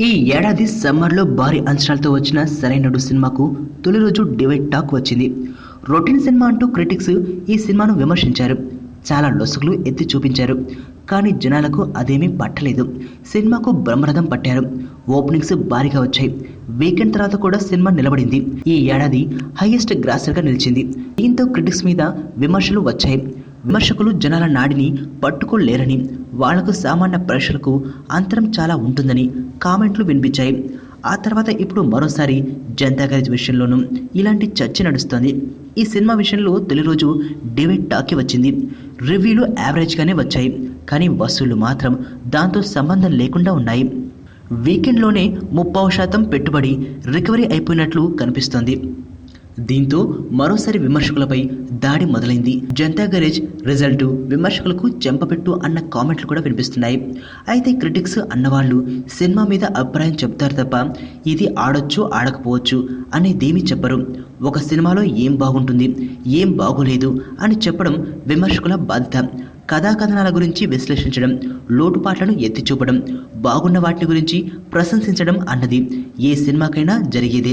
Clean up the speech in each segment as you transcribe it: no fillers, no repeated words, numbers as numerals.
ఈ ఏడాది సమ్మర్లో భారీ అంచనాలతో వచ్చిన సరైనడు సినిమాకు తొలి రోజు డివైడ్ టాక్ వచ్చింది. రొటీన్ సినిమా అంటూ క్రిటిక్స్ ఈ సినిమాను విమర్శించారు. చాలా లొసుగులు ఎత్తి చూపించారు. కానీ జనాలకు అదేమీ పట్టలేదు. సినిమాకు బ్రహ్మరథం పట్టారు. ఓపెనింగ్స్ భారీగా వచ్చాయి. వీకెండ్ తర్వాత కూడా సినిమా నిలబడింది. ఈ ఏడాది హైయెస్ట్ గ్రాసర్గా నిలిచింది. దీంతో క్రిటిక్స్ మీద విమర్శలు వచ్చాయి. విమర్శకులు జనాల నాడిని పట్టుకోలేరని, వాళ్లకు సామాన్య ప్రేక్షకులకు అంతరం చాలా ఉంటుందని కామెంట్లు వినిపించాయి. ఆ తర్వాత ఇప్పుడు మరోసారి జనతా గ్యారేజ్ విషయంలోనూ ఇలాంటి చర్చ నడుస్తోంది. ఈ సినిమా విషయంలో తొలి రోజు డివైడ్ టాక్ వచ్చింది. రివ్యూలు యావరేజ్గానే వచ్చాయి. కానీ వసూళ్లు మాత్రం దాంతో సంబంధం లేకుండా ఉన్నాయి. వీకెండ్లోనే 30% పెట్టుబడి రికవరీ అయిపోయినట్లు కనిపిస్తోంది. దీంతో మరోసారి విమర్శకులపై దాడి మొదలైంది. జనతా గ్యారేజ్ రిజల్ట్ విమర్శకులకు చెంపపెట్టు అన్న కామెంట్లు కూడా వినిపిస్తున్నాయి. అయితే క్రిటిక్స్ అన్నవాళ్ళు సినిమా మీద అభిప్రాయం చెప్తారు తప్ప ఇది ఆడొచ్చు ఆడకపోవచ్చు అనేదేమీ చెప్పరు. ఒక సినిమాలో ఏం బాగుంటుంది, ఏం బాగోలేదు అని చెప్పడం విమర్శకుల బాధ్యత. కథాకథనాల గురించి విశ్లేషించడం, లోటుపాట్లను ఎత్తి చూపడం, బాగున్న వాటి గురించి ప్రశంసించడం అన్నది ఏ సినిమాకైనా జరిగేదే.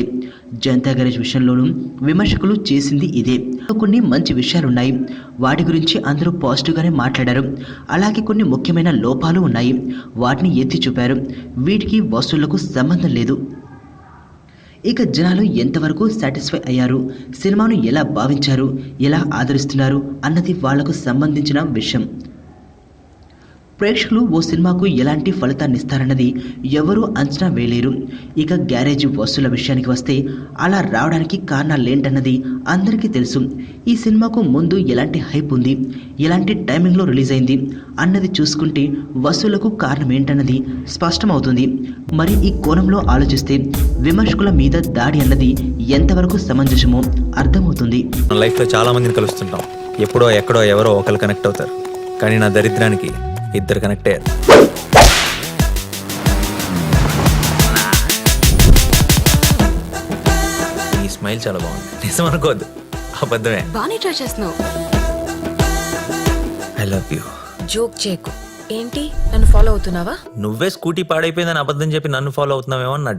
జనతా గ్యారేజ్ విషయంలోనూ విమర్శకులు చేసింది ఇదే. కొన్ని మంచి విషయాలున్నాయి. వాటి గురించి అందరూ పాజిటివ్గానే మాట్లాడారు. అలాగే కొన్ని ముఖ్యమైన లోపాలు ఉన్నాయి. వాటిని ఎత్తి చూపారు. వీటికి వసూళ్లకు సంబంధం లేదు. ఇక జనాలు ఎంతవరకు సాటిస్ఫై అయ్యారు, సినిమాను ఎలా భావించారు, ఎలా ఆదరిస్తున్నారు అన్నది వాళ్లకు సంబంధించిన విషయం. ప్రేక్షకులు ఓ సినిమాకు ఎలాంటి ఫలితాన్ని ఇస్తారన్నది ఎవరూ అంచనా వేయలేరు. ఇక గ్యారేజ్ వసూళ్ల విషయానికి వస్తే అలా రావడానికి కారణాలేంటన్నది అందరికీ తెలుసు. ఈ సినిమాకు ముందు ఎలాంటి హైప్ ఉంది, ఎలాంటి టైమింగ్లో రిలీజ్ అయింది అన్నది చూసుకుంటే వసూళ్లకు కారణం ఏంటన్నది స్పష్టమవుతుంది. మరి ఈ కోణంలో ఆలోచిస్తే విమర్శకుల మీద దాడి అన్నది ఎంతవరకు సమంజసమో అర్థమవుతుంది. లైఫ్లో చాలా మందిని కలుస్తుంటాం. ఎప్పుడో ఎక్కడో ఎవరో ఒకరు కనెక్ట్ అవుతారు. కానీ నా దరిద్రానికి ఇద్దరు కనెక్ట్ అయ్యారు. ఈ స్మైల్ చాలా బాగుంది. నిజం అనుకోవద్దు, అబద్ధమే. బానే ట్రై చేస్తున్నావు. I love you. జోక్ చేయకు. ఏంటి, నన్ను ఫాలో అవుతున్నావా? నువ్వే స్కూటీ పాడైపోయిందని అబద్ధం చెప్పి నన్ను ఫాలో అవుతున్నావేమో అని నా